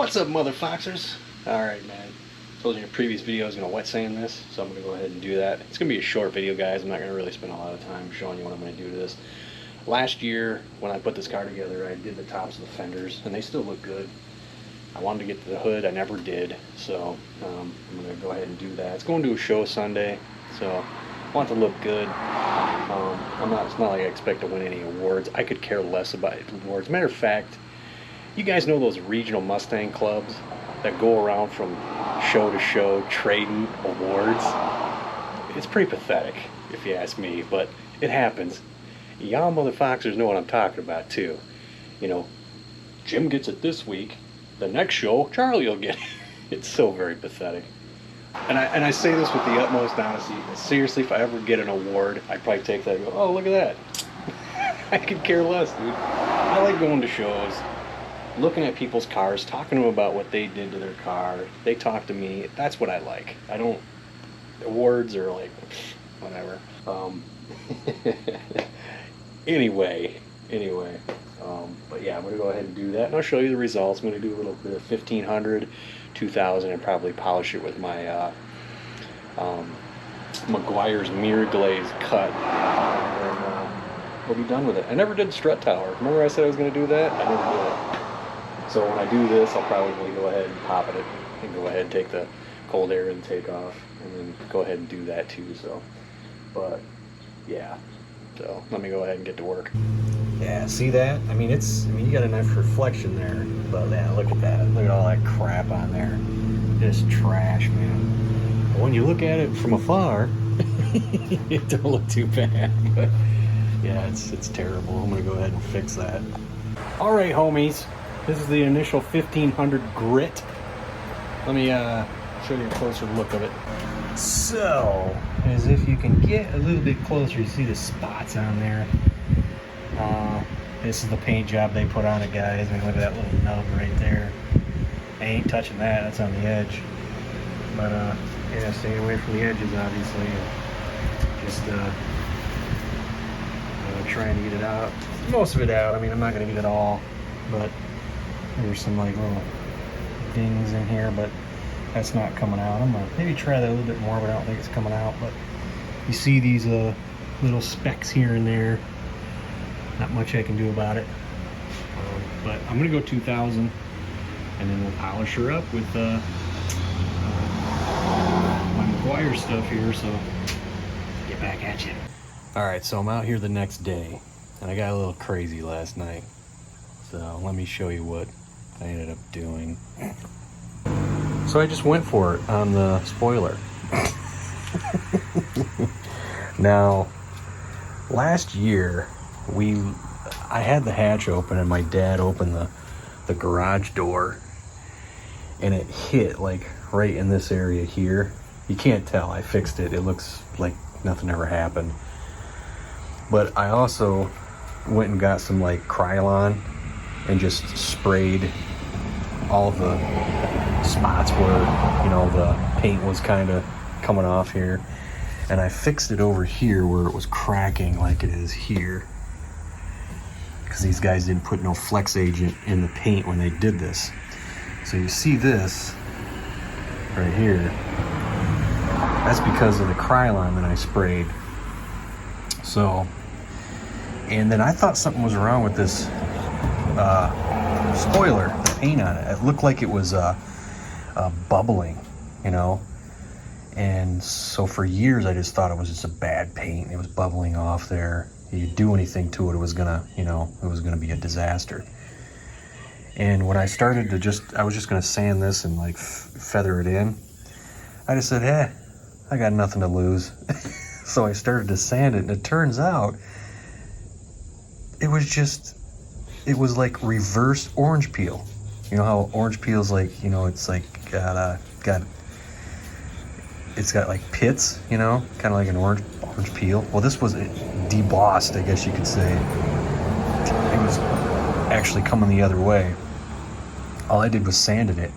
What's up, mother foxers? Alright, man. Told you in a previous video I was going to wet sand this, so I'm going to go ahead and do that. It's going to be a short video, guys. I'm not going to really spend a lot of time showing you what I'm going to do to this. Last year, when I put this car together, I did the tops of the fenders, and they still look good. I wanted to get to the hood. I never did, so I'm going to go ahead and do that. It's going to a show Sunday, so I want it to look good. It's not like I expect to win any awards. I could care less about awards. Matter of fact, you guys know those regional Mustang clubs that go around from show to show trading awards? It's pretty pathetic, if you ask me, but it happens. Y'all motherfuckers know what I'm talking about, too. You know, Jim gets it this week. The next show, Charlie will get it. It's so very pathetic. And I say this with the utmost honesty. Seriously, if I ever get an award, I'd probably take that and go, oh, look at that. I could care less, dude. I like going to shows, looking at people's cars, talking to them about what they did to their car. They talk to me. That's what I like. I don't... Awards are like, whatever. Anyway. But yeah, I'm going to go ahead and do that, and I'll show you the results. I'm going to do a little bit of 1500, 2000, and probably polish it with my Meguiar's mirror glaze cut. And we'll be done with it. I never did strut tower. Remember I said I was going to do that? I never did it. So when I do this, I'll probably go ahead and pop it and go ahead and take the cold air intake off, and then go ahead and do that too. So, but yeah. So let me go ahead and get to work. Yeah, see that? I mean, you got a nice reflection there, but yeah, look at that. Look at all that crap on there. Just trash, man. But when you look at it from afar, it don't look too bad. But yeah, it's terrible. I'm gonna go ahead and fix that. All right, homies. This is the initial 1500 grit. Let me show you a closer look of it. So, as if you can get a little bit closer, you see the spots on there. This is the paint job they put on it, guys. I mean, look at that little nub right there. I ain't touching that, that's on the edge. But yeah, stay away from the edges, obviously. Just trying to get it out. Most of it out. I mean, I'm not gonna get it all, but there's some like little dings in here, but that's not coming out. I'm gonna maybe try that a little bit more, but I don't think it's coming out. But you see these little specks here and there. Not much I can do about it. But I'm gonna go 2000, and then we'll polish her up with my Meguiar stuff here. So get back at you. All right, so I'm out here the next day, and I got a little crazy last night. So let me show you what I ended up doing. So I just went for it on the spoiler. Now, last year, I had the hatch open, and my dad opened the garage door, and it hit like right in this area here. You can't tell, I fixed it. It looks like nothing ever happened. But I also went and got some like Krylon and just sprayed all the spots where, you know, the paint was kind of coming off here, and I fixed it over here where it was cracking like it is here, because these guys didn't put no flex agent in the paint when they did this. So you see this right here, that's because of the Krylon that I sprayed. So, and then I thought something was wrong with this spoiler, the paint on it. It looked like it was bubbling, you know. And so for years I just thought it was just a bad paint. It was bubbling off there. You do anything to it, it was gonna, you know, it was gonna be a disaster. And when I started to I was just gonna sand this and like feather it in. I just said, hey, I got nothing to lose. So I started to sand it, and it turns out it was like reverse orange peel. You know how orange peel's like, you know, it's like it's got like pits, you know, kind of like an orange peel. Well, this was debossed, I guess you could say. It was actually coming the other way. All I did was sand it, and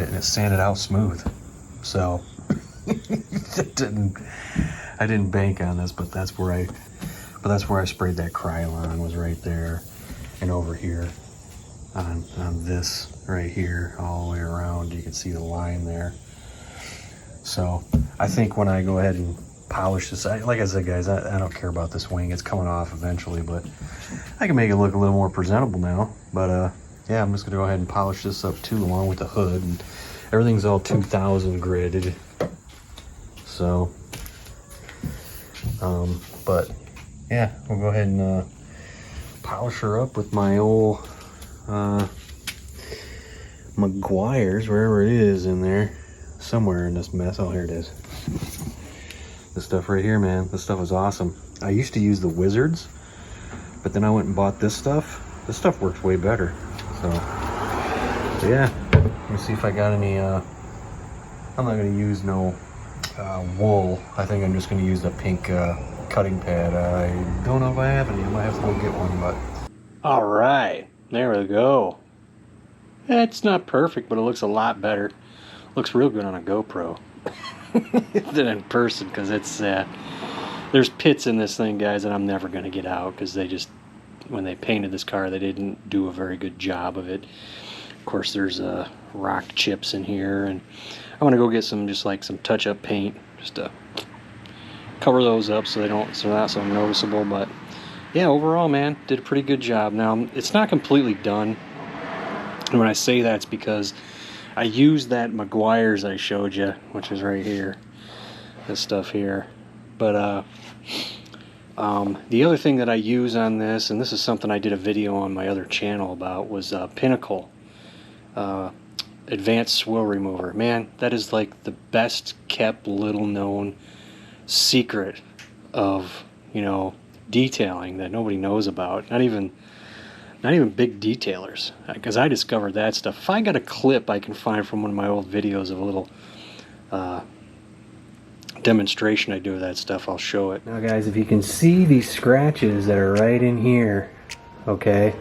it sanded out smooth. So I didn't bank on this, but that's where I sprayed that Krylon, was right there and over here. on this right here all the way around. You can see the line there. So I think when I go ahead and polish this, like I said, guys, I don't care about this wing. It's coming off eventually, but I can make it look a little more presentable now. But yeah, I'm just gonna go ahead and polish this up too, along with the hood, and everything's all 2000 gridded. So but yeah, we'll go ahead and polish her up with my old McGuire's, wherever it is in there, somewhere in this mess. Oh, here it is. This stuff right here, man, this stuff is awesome. I used to use the Wizards, but then I went and bought this stuff. This stuff works way better. So yeah, let me see if I got any I'm not going to use no wool. I think I'm just going to use the pink cutting pad. I don't know if I have any. I might have to go get one, but all right, there we go. It's not perfect, but it looks a lot better. Looks real good on a GoPro than in person, because it's there's pits in this thing, guys, that I'm never going to get out, because they just, when they painted this car, they didn't do a very good job of it. Of course, there's rock chips in here, and I want to go get some, just like some touch-up paint, just to cover those up so they're not so noticeable. But yeah, overall, man, did a pretty good job. Now, it's not completely done. And when I say that, it's because I used that McGuire's I showed you, which is right here, this stuff here. But the other thing that I use on this, and this is something I did a video on my other channel about, was Pinnacle Advanced Swirl Remover. Man, that is like the best kept little known secret of, you know, detailing that nobody knows about. Not even big detailers, because I discovered that stuff. If I got a clip I can find from one of my old videos of a little demonstration I do of that stuff, I'll show it. Now, guys, if you can see these scratches that are right in here, okay,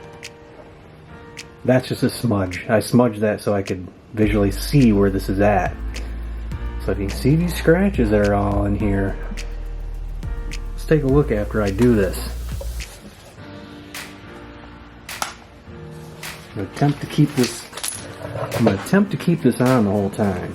that's just a smudge. I smudged that so I could visually see where this is at. So if you can see these scratches that are all in here, let's take a look after I do this. I'm going to attempt to keep this on the whole time.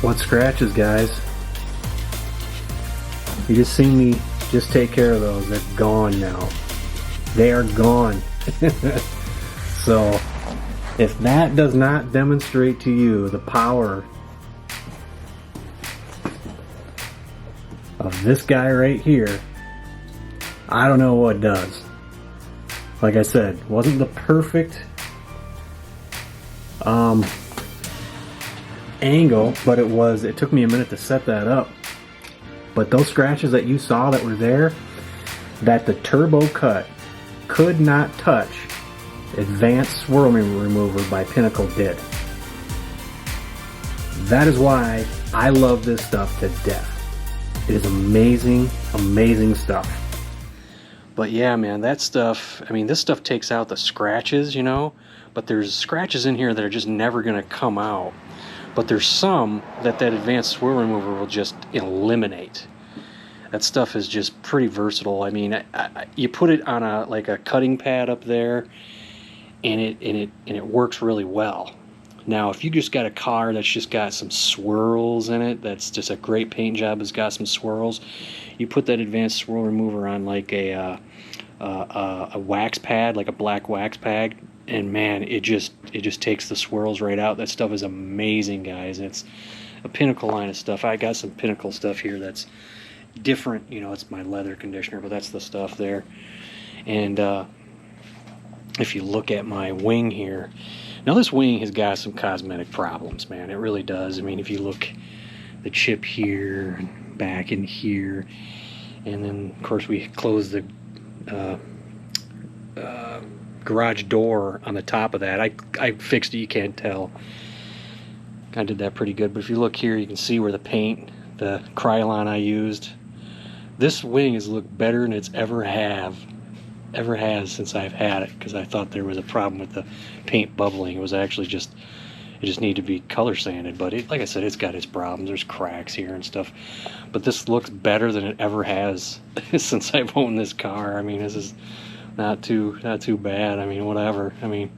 What scratches, guys? You just seen me just take care of those. They're gone now. They are gone. So if that does not demonstrate to you the power of this guy right here, I don't know what does. Like I said, wasn't the perfect angle, but it took me a minute to set that up. But those scratches that you saw that were there, that the turbo cut could not touch, Advanced Swirl Remover by Pinnacle did. That is why I love this stuff to death. It is amazing, amazing stuff. But yeah, man, that stuff, I mean, this stuff takes out the scratches, you know, but there's scratches in here that are just never going to come out. But there's some that Advanced Swirl Remover will just eliminate. That stuff is just pretty versatile. I mean, you put it on a cutting pad up there, and it works really well. Now, if you just got a car that's just got some swirls in it, that's just a great paint job, has got some swirls, you put that advanced swirl remover on like a wax pad, like a black wax pad, and man, it just takes the swirls right out. That stuff is amazing, guys. It's a Pinnacle line of stuff. I got some Pinnacle stuff here that's different. You know, it's my leather conditioner, but that's the stuff there. And if you look at my wing here, now this wing has got some cosmetic problems, man. It really does. I mean, if you look, the chip here, and back in here, and then of course we closed the garage door on the top of that. I fixed it. You can't tell. I did that pretty good. But if you look here, you can see where the paint, the Krylon I used. This wing has looked better than it's ever has since I've had it, because I thought there was a problem with the paint bubbling. It was actually just, it just needed to be color sanded. But it, like I said, it's got its problems. There's cracks here and stuff. But this looks better than it ever has since I've owned this car. I mean, this is not too bad. I mean, whatever. I mean,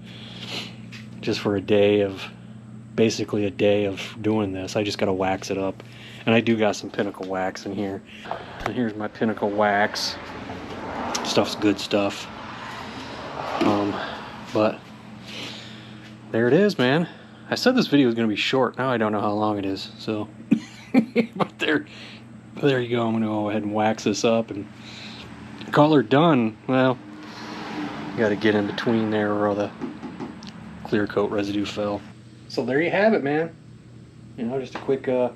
just for a day of, basically a day of doing this, I just got to wax it up. And I do got some Pinnacle wax in here. And here's my Pinnacle wax. Stuff's good stuff. But there it is, man. I said this video was going to be short. Now I don't know how long it is. So, but there you go. I'm going to go ahead and wax this up and call her done. Well, got to get in between there where all the clear coat residue fell. So there you have it, man. You know, just a quick, well,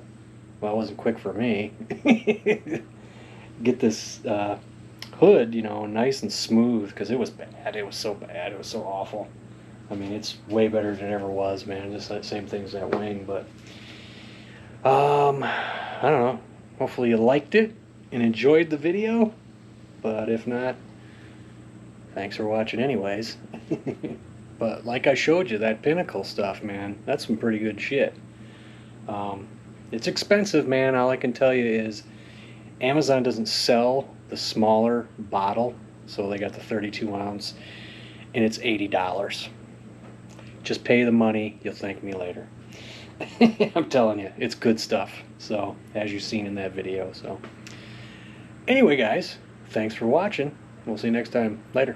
it wasn't quick for me. Get this hood, you know, nice and smooth, because it was bad. It was so bad. It was so awful. I mean, it's way better than it ever was, man. Just that same thing as that wing, but I don't know. Hopefully you liked it and enjoyed the video. But if not, thanks for watching anyways. But like I showed you, that Pinnacle stuff, man, that's some pretty good shit. It's expensive, man. All I can tell you is Amazon doesn't sell the smaller bottle, so they got the 32 ounce, and it's $80. Just pay the money, you'll thank me later. I'm telling you, it's good stuff. So, as you've seen in that video. So, anyway, guys, thanks for watching. We'll see you next time. Later.